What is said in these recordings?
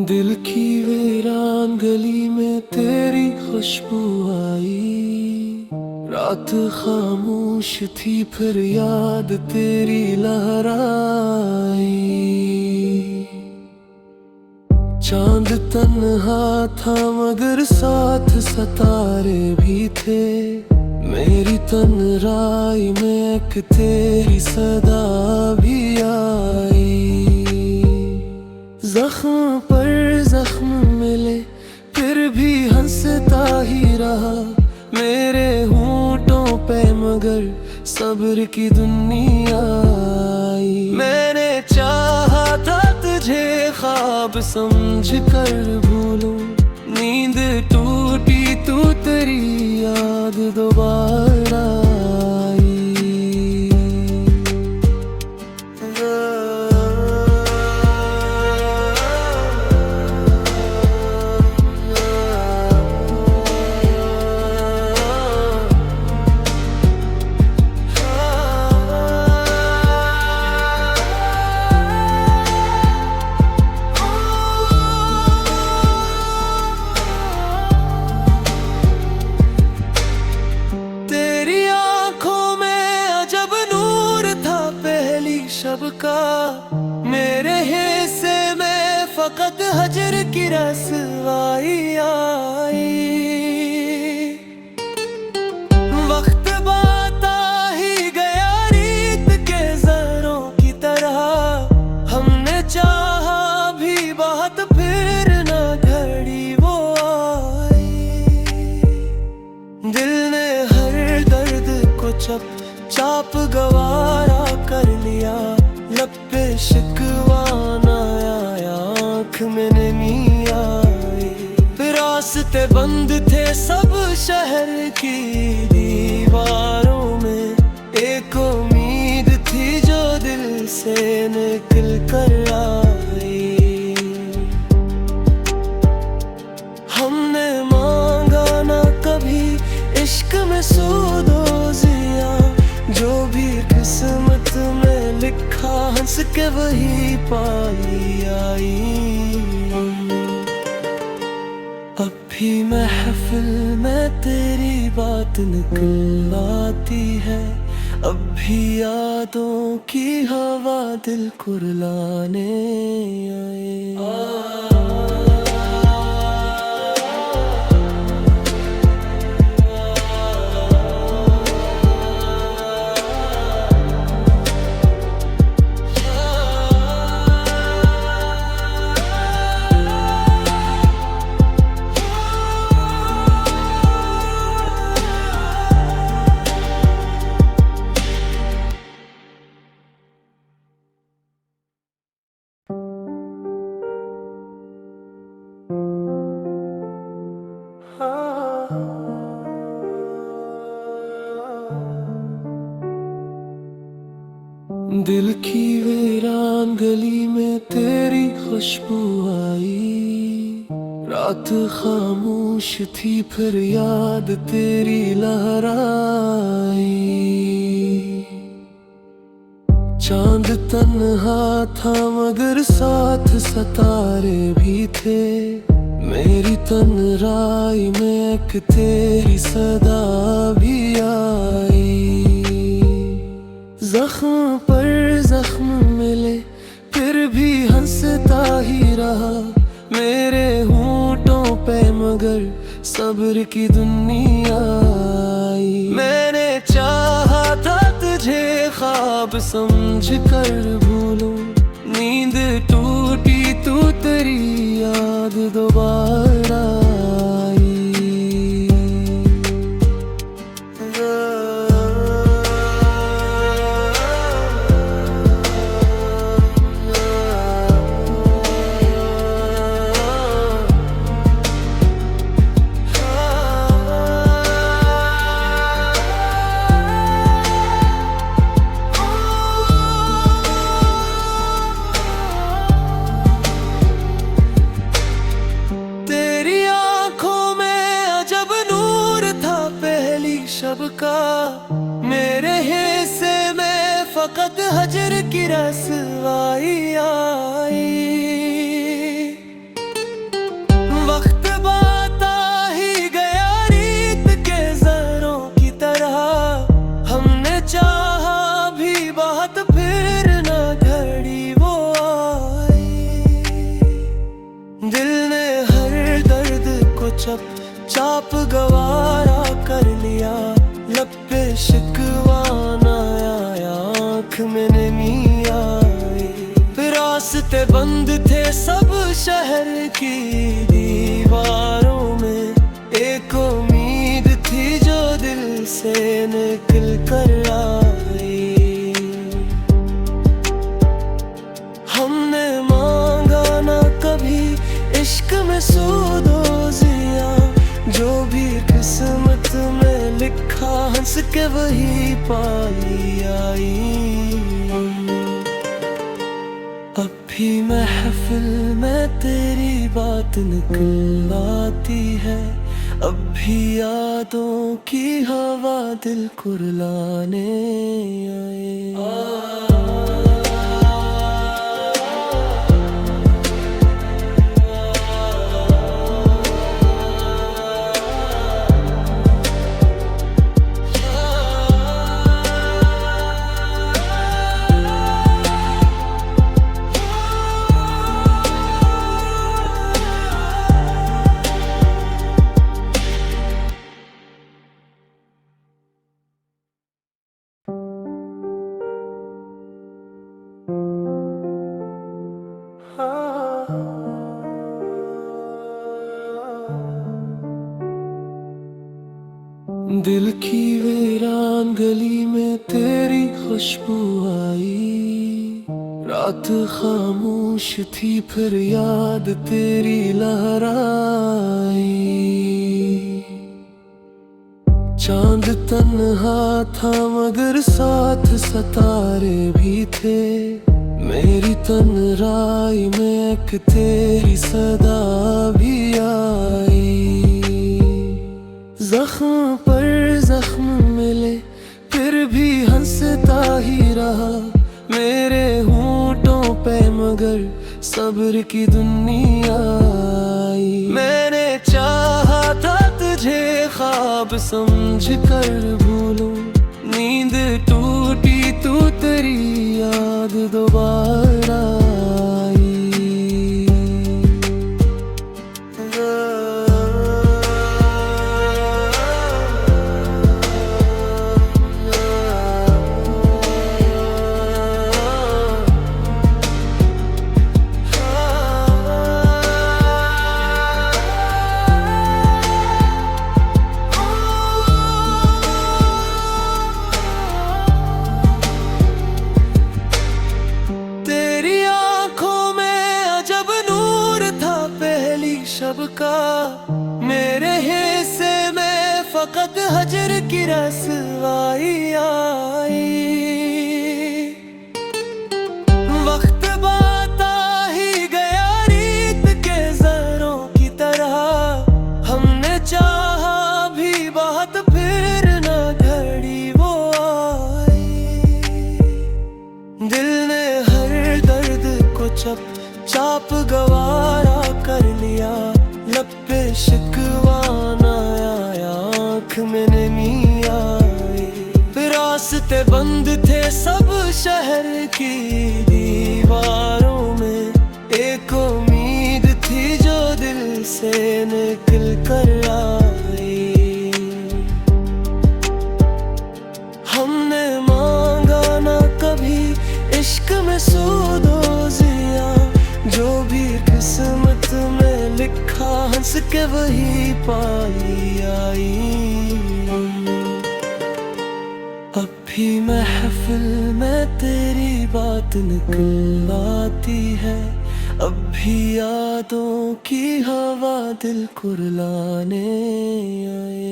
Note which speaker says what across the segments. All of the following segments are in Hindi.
Speaker 1: दिल की वीरान गली में तेरी खुशबू आई। रात खामोश थी फिर याद तेरी लहराई। चांद तन्हा था मगर साथ सितारे भी थे। मेरी तन्हाई में एक तेरी सदा भी आई। जख्म पर जख्म मिले फिर भी हंसता ही रहा। मेरे होंठों पे मगर सब्र की दुनिया आई। मैंने चाहा था तुझे ख्वाब समझ कर भूलूं। नींद टूटी तू तेरी याद दोबारा आई। शब का मेरे हिस्से में फकत हजर की रसवाई आई। वक्त बाता ही गया रीत के जरों की तरह। हमने चाहा भी बहुत फिर न घड़ी वो आई। दिल ने हर दर्द को चप चाप गवारा कर लिया। लब पे शिकवा न आया, आँख में नमी आई। रास्ते बंद थे सब शहर की दीवारों में। एक उम्मीद थी जो दिल से निकल कर आई। हमने मांगा ना कभी इश्क में सूदोजिया। जो भी किस्मत में लिखा हंस के वही पाई आई। अब भी महफिल में तेरी बात निकल आती है। अब भी यादों की हवा दिल को रुलाने आए। दिल की वीरान गली में तेरी खुशबू आई। रात खामोश थी फिर याद तेरी लहराई। चांद तन्हा था मगर साथ सितारे भी थे। मेरी तन्हाई में एक तेरी सदा भी आई। जख्म पर जख्म मिले फिर भी हंसता ही रहा। मेरे होंठों पे मगर सब्र की दुनिया आई। मैंने चाहा था तुझे ख्वाब समझ कर भूलूं। नींद टूटी तू तेरी याद दोबारा आई। शब का मेरे हिस्से में फकत हजर की रसवाई आई। चाप गवारा कर लिया, लब पे शिकवा न आया, आँख में नमी आई। रास्ते बंद थे सब शहर की दीवारों में, एक उम्मीद थी जो दिल से निकल कर आई। हमने मांगा ना कभी इश्क में सूदोजिया, जो भी किस्मत में लिखा हंस के वही पाई आई। अब भी महफिल में तेरी बात निकल आती है, अब भी यादों की हवा दिल कुर्लाने आए। दिल की वीरान गली में तेरी खुशबू आई, रात खामोश थी फिर याद तेरी लहराई। चांद तन्हा था मगर साथ सितारे भी थे, मेरी तन्हाई में एक तेरी सदा भी आई। जख्म पर जख्म मिले फिर भी हंसता ही रहा, मेरे होंठों पे मगर सब्र की दुनिया आई। मैंने चाहा था तुझे ख्वाब समझ कर भूलूं, नींद टूटी तू तेरी याद दोबारा आई। शब का मेरे हिस्से में फकत हजर की रसवाई आई। वक्त बाता ही गया रीत के जरों की तरह, हमने चाहा भी बहुत फिर न घड़ी वो आई। दिल ने हर दर्द को चाप गवारा कर लिया, लब पे शिकवा न आया, आँख में नमी आई। रास्ते बंद थे सब शहर की दीवारों में, एक उम्मीद थी जो दिल से निकल कर आई। हमने मांगा ना कभी इश्क में सूदोजिया, जो भी किस्मत में लिखा हंस के वही पाई आई। अब भी महफिल में तेरी बात निकल आती है, अब भी यादों की हवा दिल कुर्लाने आए।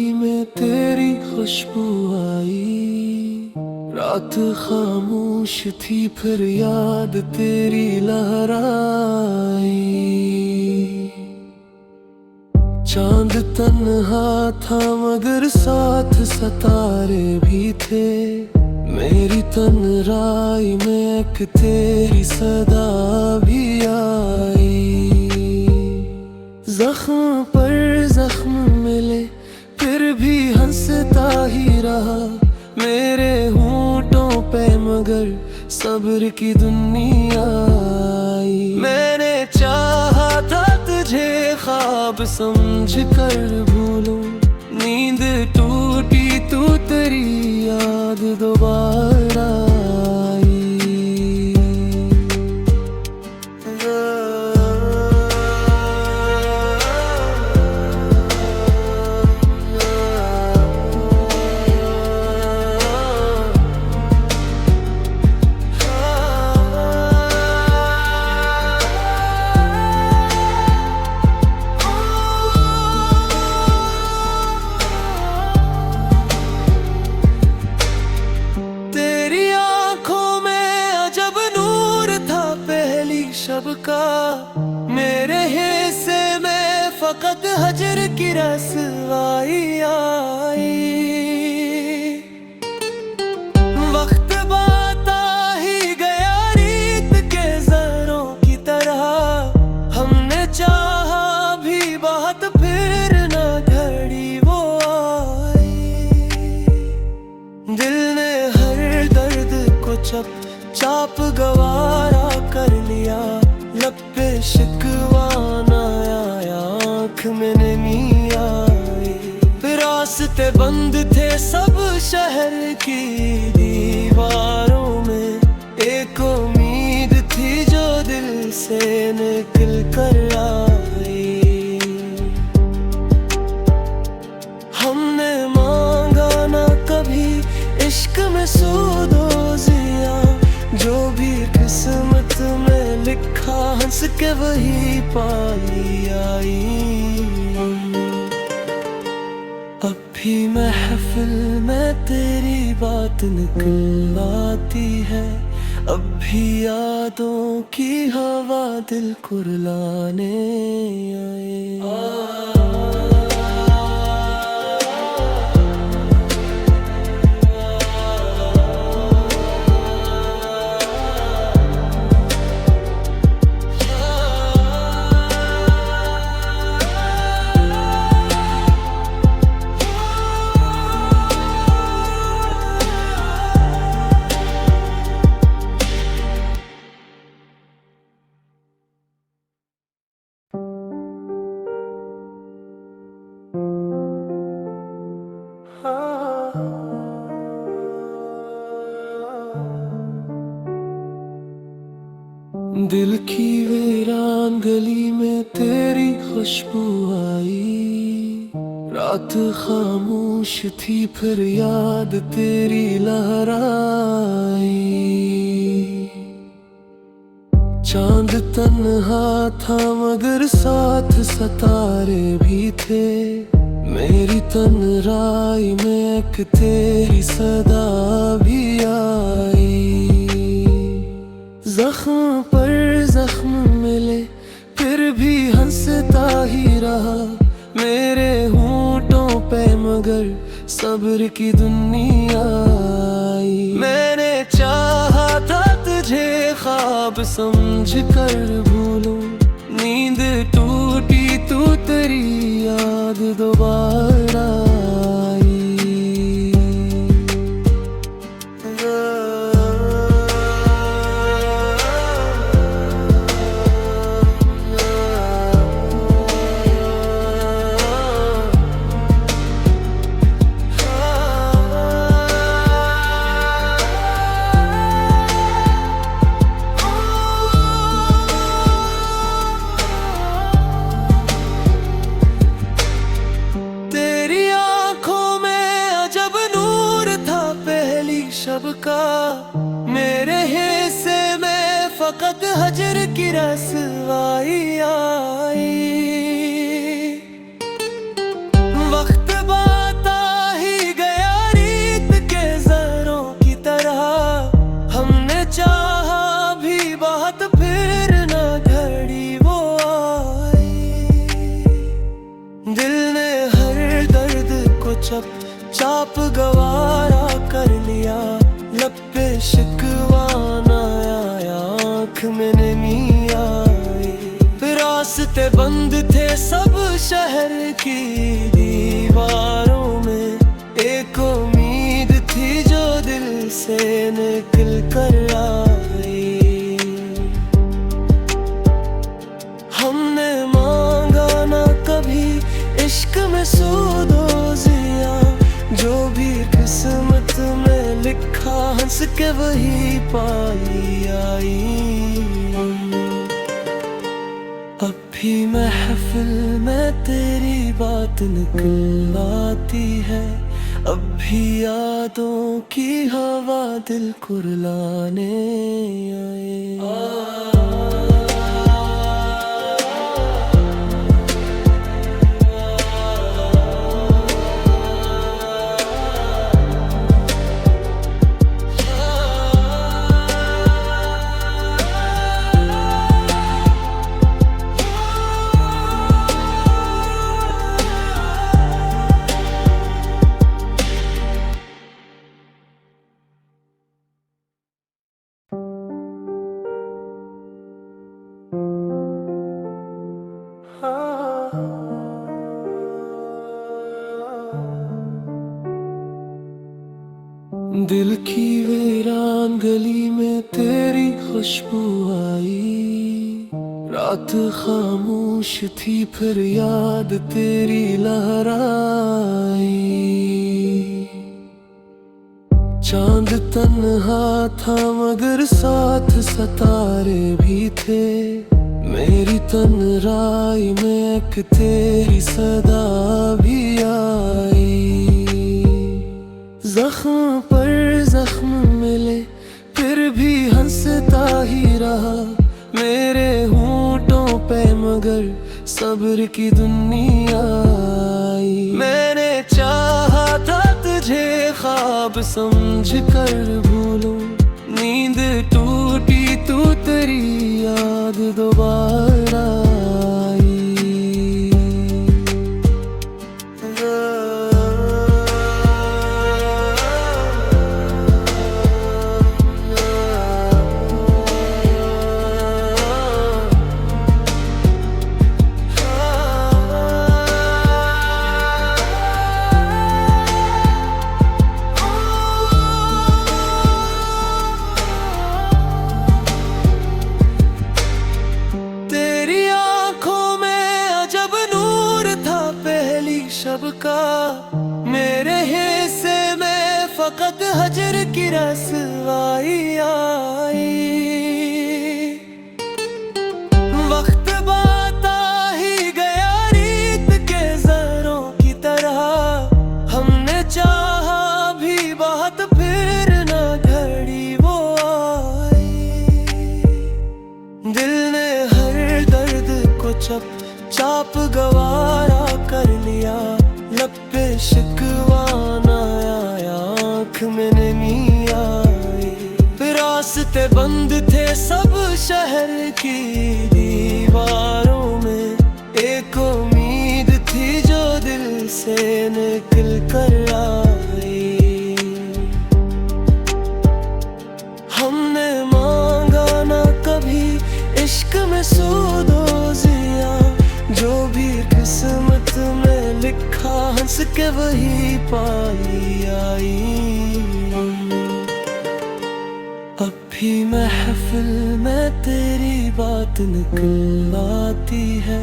Speaker 1: गली में तेरी खुशबू आई, रात खामोश थी फिर याद तेरी लहराई। चांद तन्हा था मगर साथ सितारे भी थे, मेरी तन्हाई में एक तेरी सदा भी आई। जख्म पर जख्म मिले फिर भी हंसता ही रहा, मेरे होंठों पे मगर सब्र की दुनिया आई। मैंने चाहा था तुझे ख्वाब समझ कर भूलूं, नींद टूटी तू तेरी याद दोबारा आई। शब का मेरे हिस्से में फकत हजर की रसवाई आई। वक्त बाता ही गया रीत के जरों की तरह, हमने चाहा भी बहुत फिर न घड़ी वो आई। दिल ने हर दर्द को चाप गवारा कर लिया, लब पे शिकवा न आया, आँख में नमी आई। रास्ते बंद थे सब शहर की दीवारों में, एक उम्मीद थी जो दिल से निकल कर आई। हमने मांगा ना कभी इश्क में सूदोजिया, जो भी किस्मत में लिखा हंस के वही पाई आई। अब भी महफिल में तेरी बात निकल आती है, अब भी यादों की हवा दिल कुर्लाने आए। दिल की वीरान गली में तेरी खुशबू आई, रात खामोश थी फिर याद तेरी लहराई। चांद तन्हा था मगर साथ सितारे भी थे, मेरी तन्हाई में एक तेरी सदा भी आई। जख्म पर जख्म मिले फिर भी हंसता ही रहा, मेरे होंठों पे मगर सब्र की दुनिया आई। मैंने चाहा था तुझे ख्वाब समझ कर भूलूं, नींद टूटी तू तेरी याद दोबारा आई। शब का मेरे हिस्से में फकत हजर की रसवाई आई। वक्त बात चाप गवारा कर लिया, लब पे शिकवा ना आया, आँख में नमी आई। रास्ते बंद थे सब शहर की दीवारों में, एक उम्मीद थी जो दिल से निकल कर आई। हमने मांगा ना कभी इश्क में सूदोजिया, जो भी किस्मत में लिखा हंस के वही पाई आई। अब भी महफिल में तेरी बात निकल आती है, अब भी यादों की हवा दिल कुर्लाने आए। दिल की वीरान गली में तेरी खुशबू आई, रात खामोश थी फिर याद तेरी लहराई। चांद तन्हा था मगर साथ सितारे भी थे, मेरी तन्हाई में एक तेरी सदा भी आई। जख्म पर जख्म मिले फिर भी हंसता ही रहा, मेरे होंठों पे मगर सब्र की दुनिया आई। मैंने चाहा था तुझे ख्वाब समझ कर भूलूं, नींद टूटी तू तेरी याद दोबारा आई। सबका मेरे हिस्से में फकत हजर की रसवाई आई। वक्त बाता ही गया रीत के ज़रों की तरह, हमने चाहा भी बहुत फिर ना घड़ी वो आई। दिल ने हर दर्द को चाप गवारा कर लिया, लब पे शिकवा ना आया, आँख में नमी आई। रास्ते बंद थे सब शहर की दीवारों में, एक उम्मीद थी जो दिल से निकल कर आई। हमने मांगा ना कभी इश्क में सूदोजिया, जो भी किस्मत में लिखा हंस के वही पाई आई। अब भी महफिल में तेरी बात निकल आती है,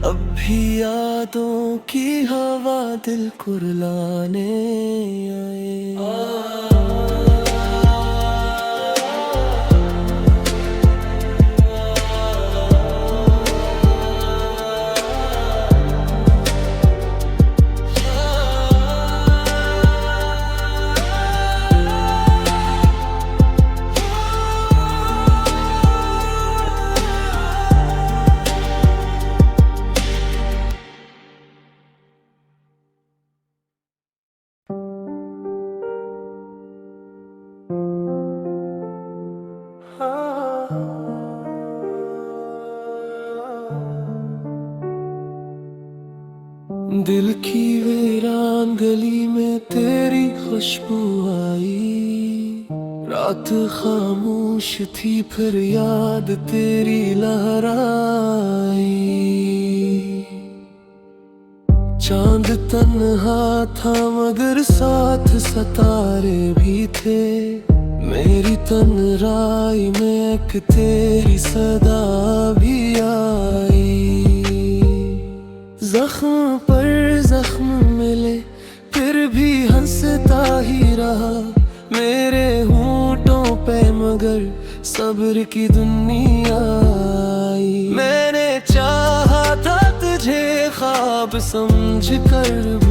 Speaker 1: अब भी यादों की हवा दिल कुर्लाने आए। में तेरी खुशबू आई। रात खामोश थी फिर याद तेरी लहराई। चांद तन्हा था मगर साथ सितारे भी थे। मेरी तन्हाई में एक तेरी सदा भी आई। जख्म पर जख्म मिले फिर भी हंसता ही रहा। मेरे होंठों पे मगर सब्र की दुनिया आई। मैंने चाहा था तुझे ख्वाब समझ कर